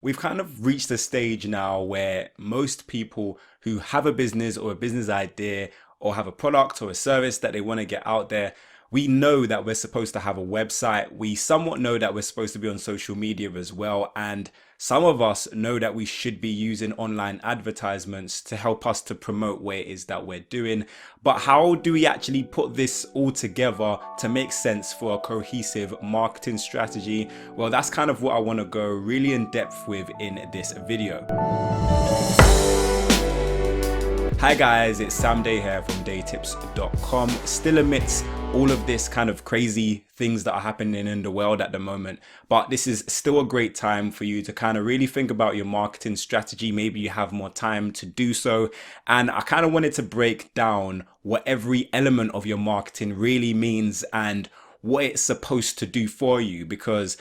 We've kind of reached a stage now where most people who have a business or a business idea or have a product or a service that they want to get out there, we know that we're supposed to have a website. We somewhat know that we're supposed to be on social media as well. And some of us know that we should be using online advertisements to help us to promote what it is that we're doing. But how do we actually put this all together to make sense for a cohesive marketing strategy? Well, that's kind of what I want to go really in depth with in this video. Hi guys, it's Sam Day here from DeyTips.com. Still amidst all of this kind of crazy things that are happening in the world at the moment, but this is still a great time for you to kind of really think about your marketing strategy. Maybe you have more time to do so, and I kind of wanted to break down what every element of your marketing really means and what it's supposed to do for you, because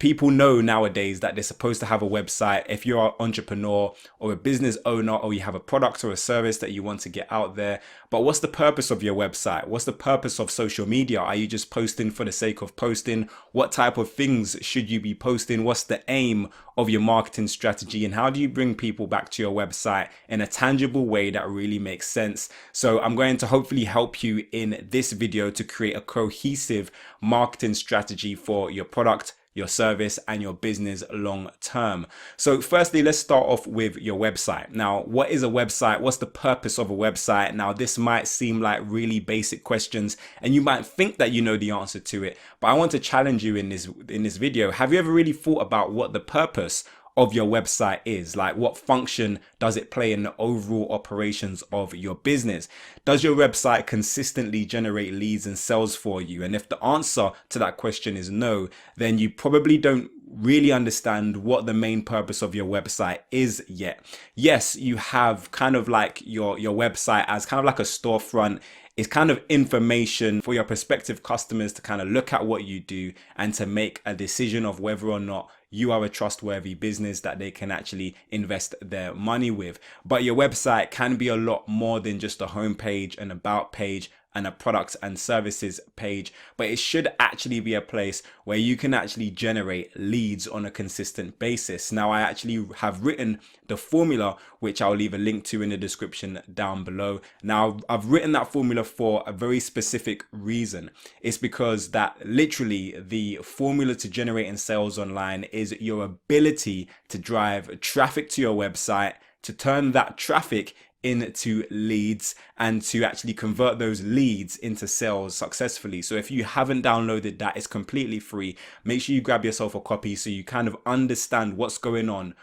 people know nowadays that they're supposed to have a website. If you're an entrepreneur or a business owner, or you have a product or a service that you want to get out there, but what's the purpose of your website? What's the purpose of social media? Are you just posting for the sake of posting? What type of things should you be posting? What's the aim of your marketing strategy? And how do you bring people back to your website in a tangible way that really makes sense? So I'm going to hopefully help you in this video to create a cohesive marketing strategy for your product, your service, and your business long term. So firstly, let's start off with your website. Now, what is a website? What's the purpose of a website? Now, this might seem like really basic questions and you might think that you know the answer to it, but I want to challenge you in this video. Have you ever really thought about what the purpose of your website is? Like, what function does it play in the overall operations of your business? Does your website consistently generate leads and sales for you? And if the answer to that question is no, then you probably don't really understand what the main purpose of your website is yet. Yes, you have kind of like your website as kind of like a storefront. It's kind of information for your prospective customers to kind of look at what you do and to make a decision of whether or not you are a trustworthy business that they can actually invest their money with. But your website can be a lot more than just a homepage, an about page, and a products and services page, but it should actually be a place where you can actually generate leads on a consistent basis. Now, I actually have written the formula, which I'll leave a link to in the description down below. Now, I've written that formula for a very specific reason. It's because that literally the formula to generating sales online is your ability to drive traffic to your website, to turn that traffic into leads, and to actually convert those leads into sales successfully. So if you haven't downloaded that, it's completely free. Make sure you grab yourself a copy so you kind of understand what's going on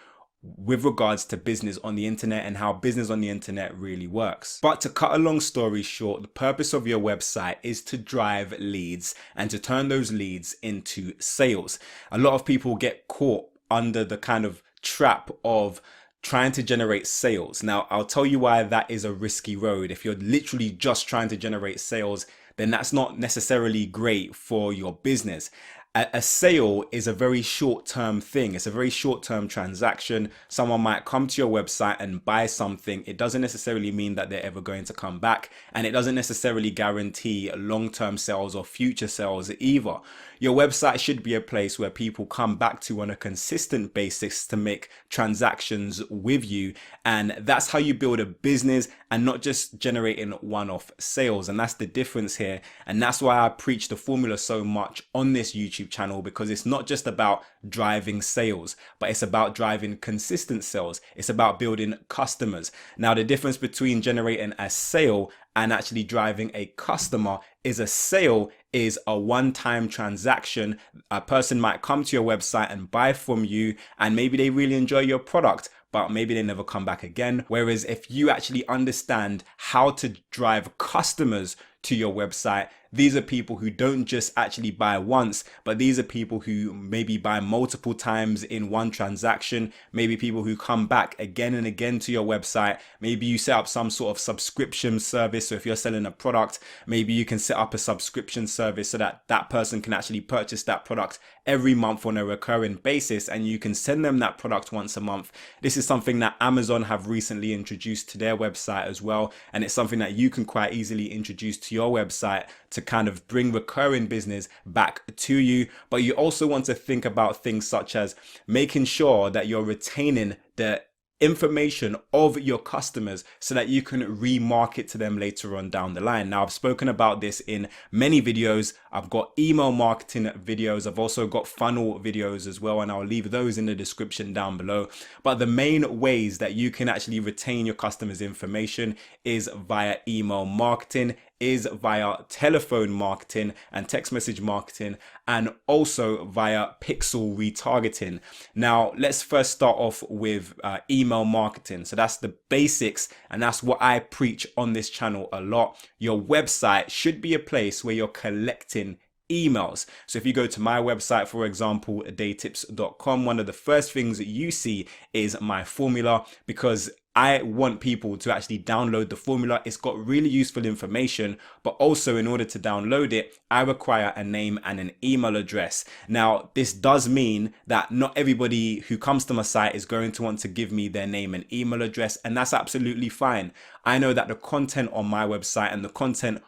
with regards to business on the internet and how business on the internet really works. But to cut a long story short, the purpose of your website is to drive leads and to turn those leads into sales. A lot of people get caught under the kind of trap of trying to generate sales. Now, I'll tell you why that is a risky road. If you're literally just trying to generate sales, then that's not necessarily great for your business. A sale is a very short-term thing. It's a very short-term transaction. Someone might come to your website and buy something. It doesn't necessarily mean that they're ever going to come back, and it doesn't necessarily guarantee long-term sales or future sales either. Your website should be a place where people come back to on a consistent basis to make transactions with you, and that's how you build a business and not just generating one-off sales. And that's the difference here, and that's why I preach the formula so much on this YouTube channel, because it's not just about driving sales, but it's about driving consistent sales. It's about building customers. Now, the difference between generating a sale and actually driving a customer is a sale is a one-time transaction. A person might come to your website and buy from you, and maybe they really enjoy your product, but maybe they never come back again. Whereas if you actually understand how to drive customers to your website, these are people who don't just actually buy once, but these are people who maybe buy multiple times in one transaction. Maybe people who come back again and again to your website. Maybe you set up some sort of subscription service. So if you're selling a product, maybe you can set up a subscription service so that that person can actually purchase that product every month on a recurring basis, and you can send them that product once a month. This is something that Amazon have recently introduced to their website as well, and it's something that you can quite easily introduce to your website to kind of bring recurring business back to you. But you also want to think about things such as making sure that you're retaining the information of your customers so that you can remarket to them later on down the line. Now, I've spoken about this in many videos. I've got email marketing videos. I've also got funnel videos as well, and I'll leave those in the description down below. But the main ways that you can actually retain your customers' information is via email marketing, is via telephone marketing and text message marketing, and also via pixel retargeting. Now, let's first start off with email marketing. So that's the basics, and that's what I preach on this channel a lot. Your website should be a place where you're collecting emails. So if you go to my website, for example, DeyTips.com, one of the first things that you see is my formula, because I want people to actually download the formula. It's got really useful information, but also in order to download it, I require a name and an email address. Now, this does mean that not everybody who comes to my site is going to want to give me their name and email address, and that's absolutely fine. I know that the content on my website and the content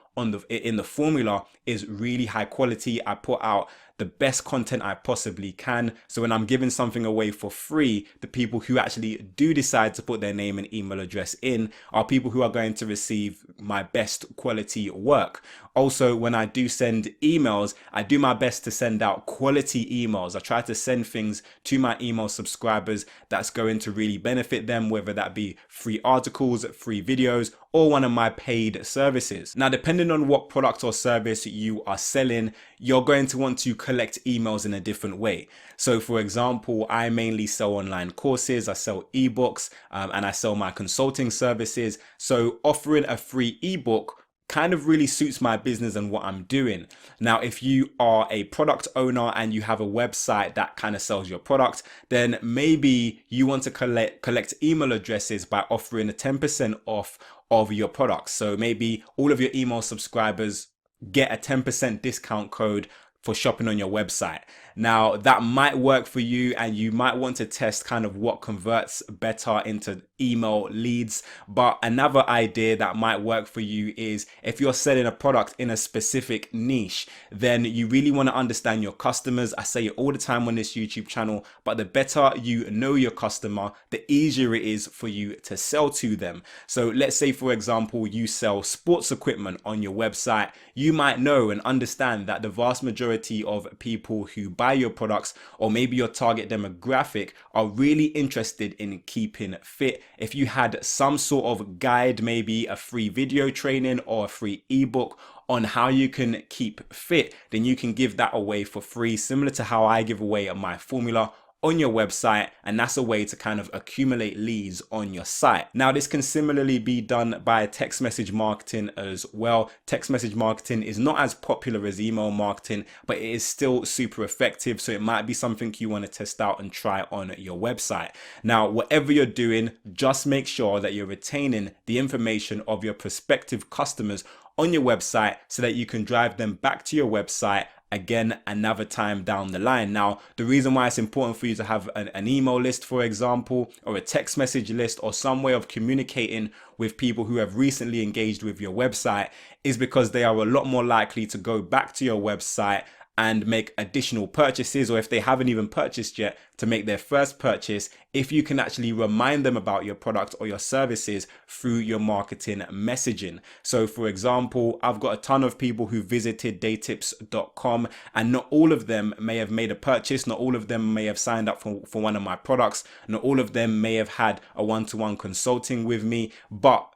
in the formula is really high quality. I put out the best content I possibly can. So when I'm giving something away for free, the people who actually do decide to put their name and email address in are people who are going to receive my best quality work. Also, when I do send emails, I do my best to send out quality emails. I try to send things to my email subscribers that's going to really benefit them, whether that be free articles, free videos, or one of my paid services. Now, depending on what product or service you are selling, you're going to want to collect emails in a different way. So for example, I mainly sell online courses, I sell ebooks, and I sell my consulting services. So offering a free ebook kind of really suits my business and what I'm doing. Now, if you are a product owner and you have a website that kind of sells your product, then maybe you want to collect email addresses by offering a 10% off of your products. So maybe all of your email subscribers get a 10% discount code for shopping on your website. Now, that might work for you, and you might want to test kind of what converts better into email leads. But another idea that might work for you is if you're selling a product in a specific niche, then you really want to understand your customers. I say it all the time on this YouTube channel, but the better you know your customer, the easier it is for you to sell to them. So let's say, for example, you sell sports equipment on your website. You might know and understand that the vast majority of people who buy your products, or maybe your target demographic, are really interested in keeping fit. If you had some sort of guide, maybe a free video training or a free ebook on how you can keep fit, then you can give that away for free, similar to how I give away my formula on your website, and that's a way to kind of accumulate leads on your site. Now, this can similarly be done by text message marketing as well. Text message marketing is not as popular as email marketing, but it is still super effective, so it might be something you want to test out and try on your website. Now, whatever you're doing, just make sure that you're retaining the information of your prospective customers on your website so that you can drive them back to your website again another time down the line. Now, the reason why it's important for you to have an email list, for example, or a text message list, or some way of communicating with people who have recently engaged with your website, is because they are a lot more likely to go back to your website and make additional purchases, or if they haven't even purchased yet, to make their first purchase, if you can actually remind them about your product or your services through your marketing messaging. So for example, I've got a ton of people who visited DeyTips.com, and not all of them may have made a purchase, not all of them may have signed up for one of my products, not all of them may have had a one-to-one consulting with me, but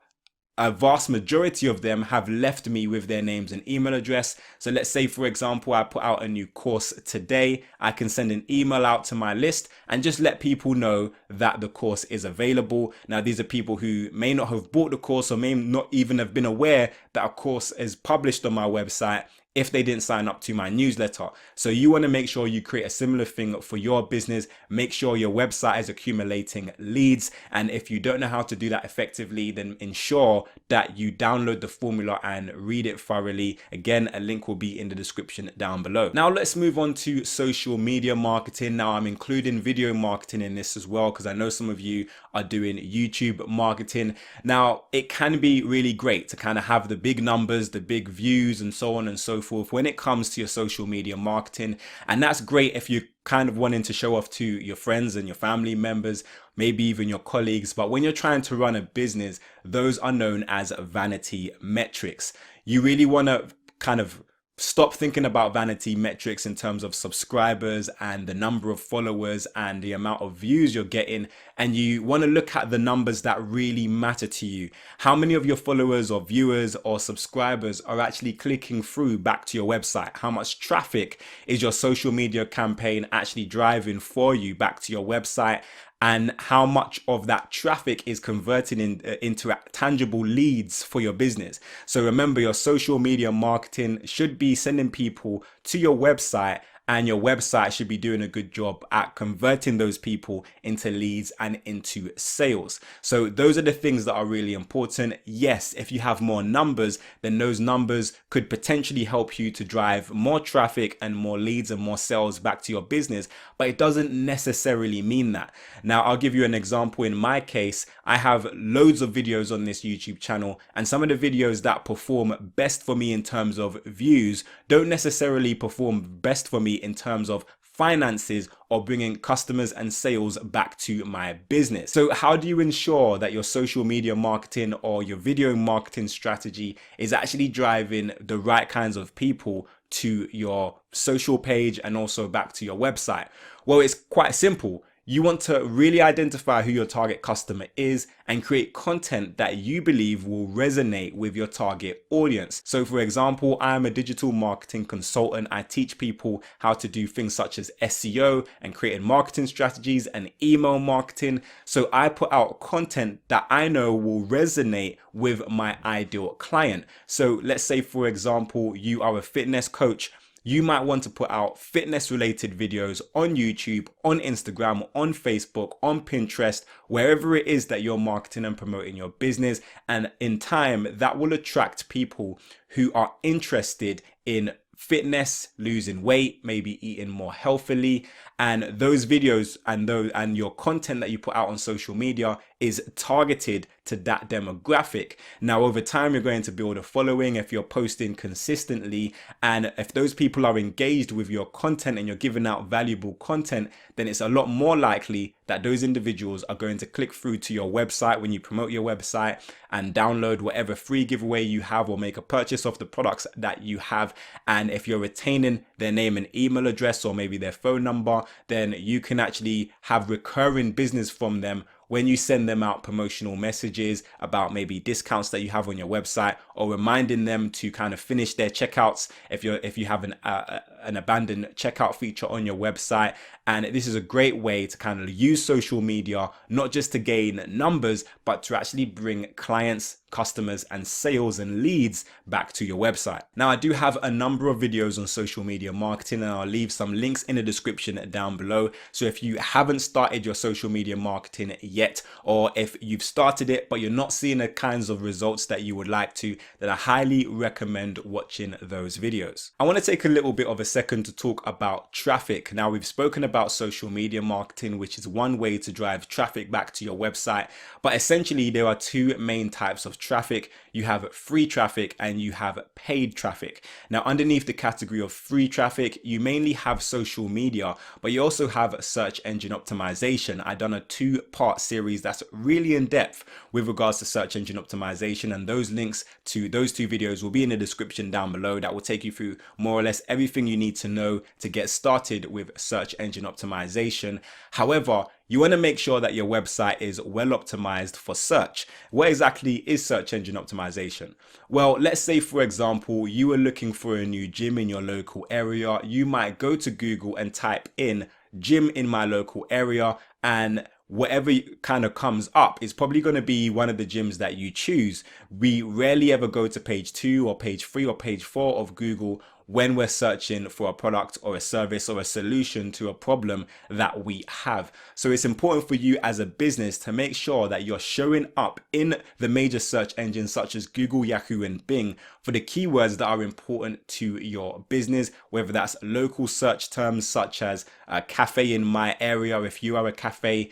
a vast majority of them have left me with their names and email address. So let's say, for example, I put out a new course today. I can send an email out to my list and just let people know that the course is available. Now, these are people who may not have bought the course or may not even have been aware that a course is published on my website. if they didn't sign up to my newsletter. So you want to make sure you create a similar thing for your business. Make sure your website is accumulating leads. And if you don't know how to do that effectively, then ensure that you download the formula and read it thoroughly. Again, a link will be in the description down below. Now let's move on to social media marketing. Now I'm including video marketing in this as well, because I know some of you are doing YouTube marketing. Now it can be really great to kind of have the big numbers, the big views, and so on and so forth when it comes to your social media marketing. And that's great if you're kind of wanting to show off to your friends and your family members, maybe even your colleagues. But when you're trying to run a business, those are known as vanity metrics. You really want to kind of stop thinking about vanity metrics in terms of subscribers and the number of followers and the amount of views you're getting. And you want to look at the numbers that really matter to you. How many of your followers or viewers or subscribers are actually clicking through back to your website? How much traffic is your social media campaign actually driving for you back to your website? And how much of that traffic is converting into tangible leads for your business. So remember, your social media marketing should be sending people to your website, and your website should be doing a good job at converting those people into leads and into sales. So those are the things that are really important. Yes, if you have more numbers, then those numbers could potentially help you to drive more traffic and more leads and more sales back to your business, but it doesn't necessarily mean that. Now, I'll give you an example. In my case, I have loads of videos on this YouTube channel, and some of the videos that perform best for me in terms of views don't necessarily perform best for me in terms of finances or bringing customers and sales back to my business. So how do you ensure that your social media marketing or your video marketing strategy is actually driving the right kinds of people to your social page and also back to your website? Well, it's quite simple. You want to really identify who your target customer is and create content that you believe will resonate with your target audience. So for example, I am a digital marketing consultant. I teach people how to do things such as SEO and creating marketing strategies and email marketing. So I put out content that I know will resonate with my ideal client. So let's say, for example, you are a fitness coach. You might want to put out fitness related videos on YouTube, on Instagram, on Facebook, on Pinterest, wherever it is that you're marketing and promoting your business. And in time, that will attract people who are interested in fitness, losing weight, maybe eating more healthily. And those videos and your content that you put out on social media is targeted to that demographic. Now, over time, you're going to build a following if you're posting consistently. And if those people are engaged with your content and you're giving out valuable content, then it's a lot more likely that those individuals are going to click through to your website when you promote your website and download whatever free giveaway you have or make a purchase of the products that you have. And if you're retaining their name and email address or maybe their phone number, then you can actually have recurring business from them when you send them out promotional messages about maybe discounts that you have on your website, or reminding them to kind of finish their checkouts if you have an abandoned checkout feature on your website. And this is a great way to kind of use social media, not just to gain numbers, but to actually bring clients, customers, and sales and leads back to your website. Now, I do have a number of videos on social media marketing, and I'll leave some links in the description down below. So if you haven't started your social media marketing yet, or if you've started it but you're not seeing the kinds of results that you would like to, then I highly recommend watching those videos. I want to take a little bit of a second to talk about traffic. Now, we've spoken about social media marketing, which is one way to drive traffic back to your website, but essentially there are two main types of traffic. You have free traffic and you have paid traffic. Now, underneath the category of free traffic, you mainly have social media, but you also have search engine optimization. I've done a two-part series that's really in depth with regards to search engine optimization, and those links to those two videos will be in the description down below. That will take you through more or less everything you need to know to get started with search engine optimization. However, you want to make sure that your website is well optimized for search. What exactly is search engine optimization? Well, let's say, for example, you are looking for a new gym in your local area. You might go to Google and type in gym in my local area, and whatever kind of comes up is probably going to be one of the gyms that you choose. We rarely ever go to page 2 or page 3 or page 4 of Google. when we're searching for a product or a service or a solution to a problem that we have. So it's important for you as a business to make sure that you're showing up in the major search engines such as Google, Yahoo, and Bing for the keywords that are important to your business, whether that's local search terms such as a cafe in my area, if you are a cafe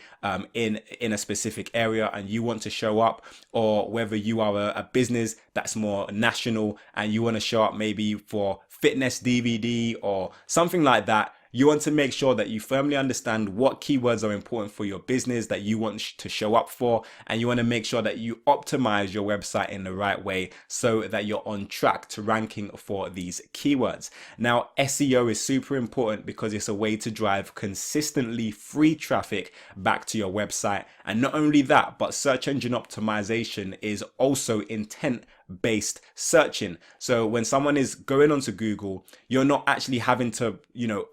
in a specific area and you want to show up, or whether you are a business that's more national and you want to show up maybe for fitness DVD or something like that. You want to make sure that you firmly understand what keywords are important for your business that you want to show up for, and you want to make sure that you optimize your website in the right way so that you're on track to ranking for these keywords. Now, SEO is super important because it's a way to drive consistently free traffic back to your website. And not only that, but search engine optimization is also intent-based searching. So when someone is going onto Google, you're not actually having to,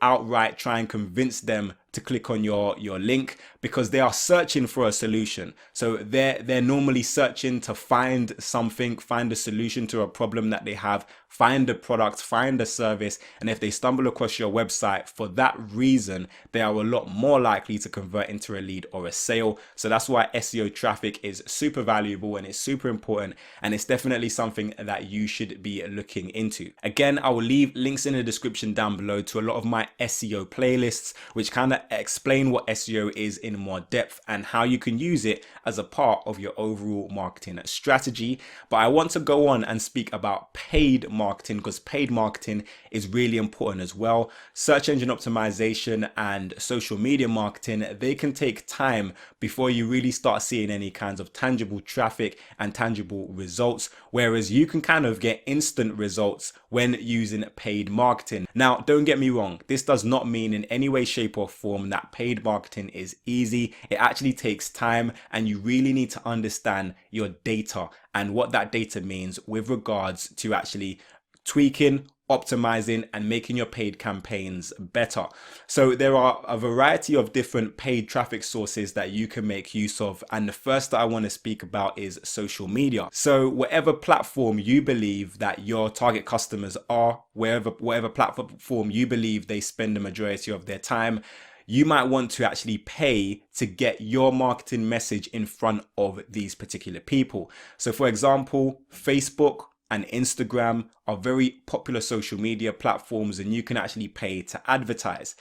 outright try and convince them to click on your link, because they are searching for a solution. So they're normally searching to find something, find a solution to a problem that they have, find a product, find a service. And if they stumble across your website for that reason, they are a lot more likely to convert into a lead or a sale. So that's why SEO traffic is super valuable and it's super important. And it's definitely something that you should be looking into. Again, I will leave links in the description down below to a lot of my SEO playlists, which kind of explain what SEO is in more depth and how you can use it as a part of your overall marketing strategy. But I want to go on and speak about paid marketing, because paid marketing is really important as well. Search engine optimization and social media marketing, they can take time before you really start seeing any kinds of tangible traffic and tangible results, whereas you can kind of get instant results when using paid marketing. Now, don't get me wrong, this does not mean in any way, shape or form that paid marketing is easy. It actually takes time, and you really need to understand your data and what that data means with regards to actually tweaking, optimizing, and making your paid campaigns better. So there are a variety of different paid traffic sources that you can make use of. And the first that I want to speak about is social media. So whatever platform you believe that your target customers are, whatever platform you believe they spend the majority of their time, you might want to actually pay to get your marketing message in front of these particular people. So for example, Facebook and Instagram are very popular social media platforms, and you can actually pay to advertise.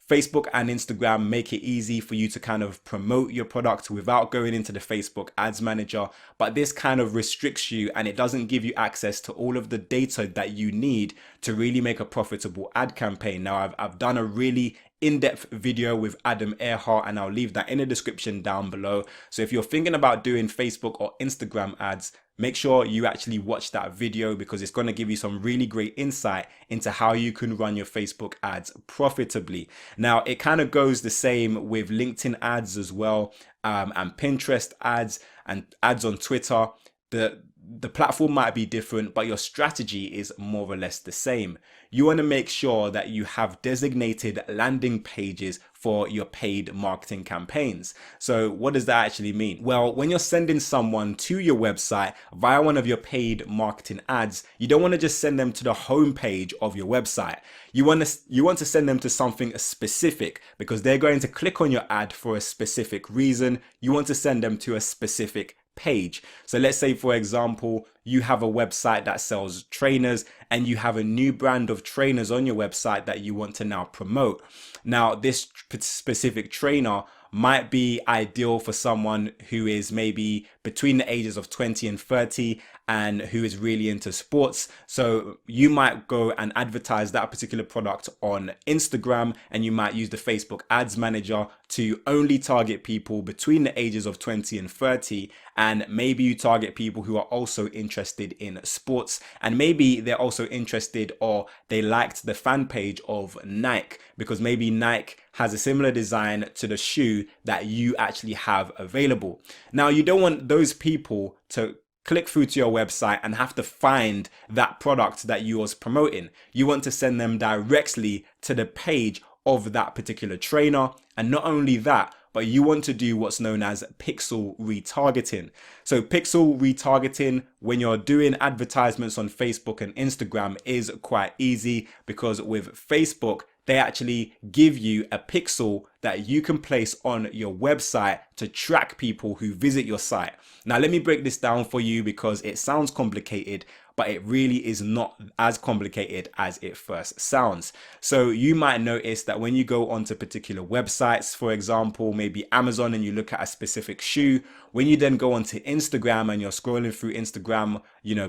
Facebook and Instagram make it easy for you to kind of promote your product without going into the Facebook ads manager, but this kind of restricts you and it doesn't give you access to all of the data that you need to really make a profitable ad campaign. Now, I've done a really in-depth video with Adam Earhart, and I'll leave that in the description down below. So if you're thinking about doing Facebook or Instagram ads, make sure you actually watch that video, because it's going to give you some really great insight into how you can run your Facebook ads profitably. Now, it kind of goes the same with LinkedIn ads as well, and Pinterest ads and ads on Twitter. The platform might be different, but your strategy is more or less the same. You want to make sure that you have designated landing pages for your paid marketing campaigns. So what does that actually mean? Well, when you're sending someone to your website via one of your paid marketing ads, you don't want to just send them to the home page of your website. You want to send them to something specific, because they're going to click on your ad for a specific reason. You want to send them to a specific page. So let's say, for example, you have a website that sells trainers and you have a new brand of trainers on your website that you want to now promote. Now, this specific trainer might be ideal for someone who is maybe between the ages of 20 and 30 and who is really into sports. So you might go and advertise that particular product on Instagram, and you might use the Facebook ads manager to only target people between the ages of 20 and 30. And maybe you target people who are also interested in sports, and maybe they're also interested, or they liked the fan page of Nike, because maybe Nike has a similar design to the shoe that you actually have available. Now, you don't want those people to click through to your website and have to find that product that you was promoting. You want to send them directly to the page of that particular trainer. And not only that, but you want to do what's known as pixel retargeting. So pixel retargeting, when you're doing advertisements on Facebook and Instagram, is quite easy, because with Facebook, they actually give you a pixel that you can place on your website to track people who visit your site. Now, let me break this down for you, because it sounds complicated, but it really is not as complicated as it first sounds. So you might notice that when you go onto particular websites, for example, maybe Amazon, and you look at a specific shoe, when you then go onto Instagram and you're scrolling through Instagram,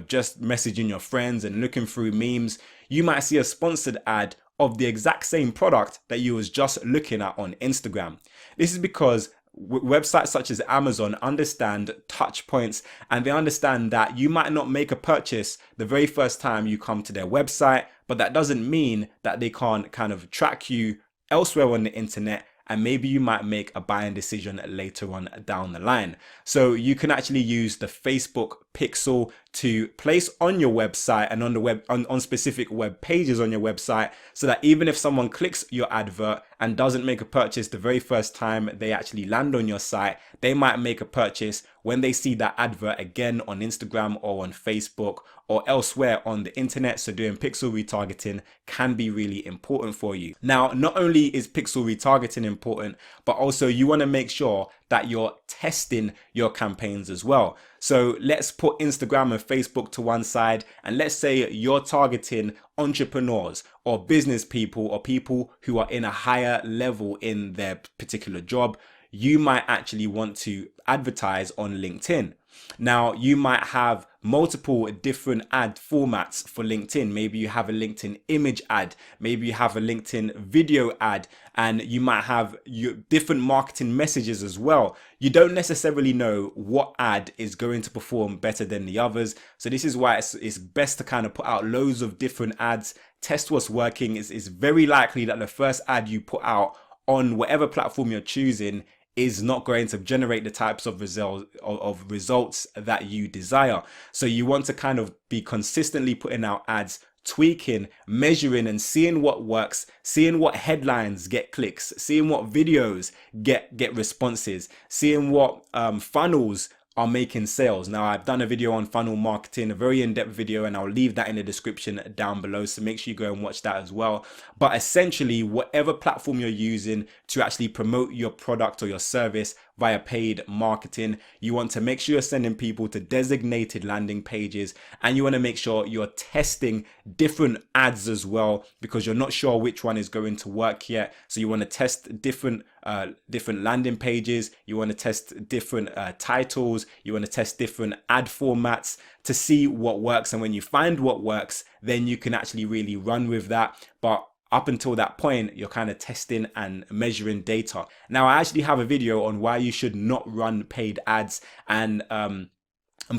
just messaging your friends and looking through memes, you might see a sponsored ad of the exact same product that you was just looking at on Instagram. This is because websites such as Amazon understand touch points, and they understand that you might not make a purchase the very first time you come to their website, but that doesn't mean that they can't kind of track you elsewhere on the internet, and maybe you might make a buying decision later on down the line. So you can actually use the Facebook pixel to place on your website and on the web on specific web pages on your website, so that even if someone clicks your advert and doesn't make a purchase the very first time they actually land on your site, they might make a purchase when they see that advert again on Instagram or on Facebook or elsewhere on the internet. So doing pixel retargeting can be really important for you. Now, not only is pixel retargeting important, but also you want to make sure that you're testing your campaigns as well. So let's put Instagram and Facebook to one side, and let's say you're targeting entrepreneurs or business people or people who are in a higher level in their particular job. You might actually want to advertise on LinkedIn. Now, you might have multiple different ad formats for LinkedIn. Maybe you have a LinkedIn image ad, maybe you have a LinkedIn video ad, and you might have your different marketing messages as well. You don't necessarily know what ad is going to perform better than the others. So this is why it's best to kind of put out loads of different ads, test what's working. It's very likely that the first ad you put out on whatever platform you're choosing is not going to generate the types of results that you desire. So you want to kind of be consistently putting out ads, tweaking, measuring, and seeing what works, seeing what headlines get clicks, seeing what videos get responses, seeing what funnels are making sales. Now, I've done a video on funnel marketing, a very in-depth video, and I'll leave that in the description down below, so make sure you go and watch that as well. But essentially, whatever platform you're using to actually promote your product or your service via paid marketing, you want to make sure you're sending people to designated landing pages, and you want to make sure you're testing different ads as well, because you're not sure which one is going to work yet. So you want to test different landing pages, you want to test different titles, you want to test different ad formats to see what works. And when you find what works, then you can actually really run with that. But up until that point, you're kind of testing and measuring data. Now, I actually have a video on why you should not run paid ads, and I'm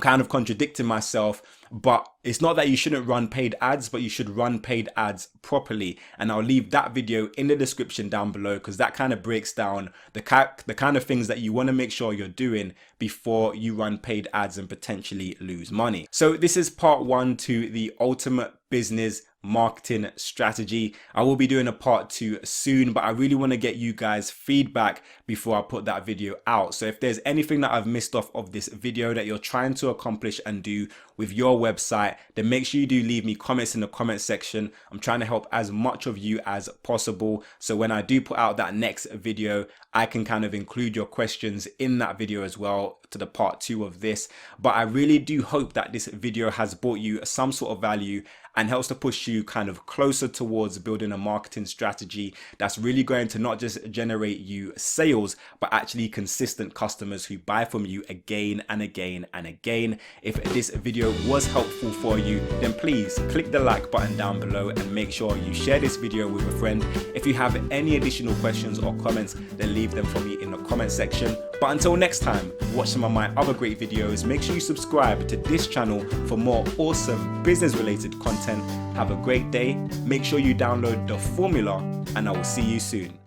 kind of contradicting myself, but it's not that you shouldn't run paid ads, but you should run paid ads properly. And I'll leave that video in the description down below, because that kind of breaks down the kind of things that you want to make sure you're doing before you run paid ads and potentially lose money. So this is part 1 to the ultimate business marketing strategy. I will be doing a part 2 soon, but I really want to get you guys feedback before I put that video out. So if there's anything that I've missed off of this video that you're trying to accomplish and do with your website, then make sure you do leave me comments in the comment section. I'm trying to help as much of you as possible, so when I do put out that next video, I can kind of include your questions in that video as well to the part 2 of this. But I really do hope that this video has brought you some sort of value and helps to push you kind of closer towards building a marketing strategy that's really going to not just generate you sales, but actually consistent customers who buy from you again and again and again. If this video was helpful for you, then please click the like button down below and make sure you share this video with a friend. If you have any additional questions or comments, then leave them for me in the comment section. But until next time, watch some of my other great videos. Make sure you subscribe to this channel for more awesome business related content. Have a great day. Make sure you download the formula, and I will see you soon.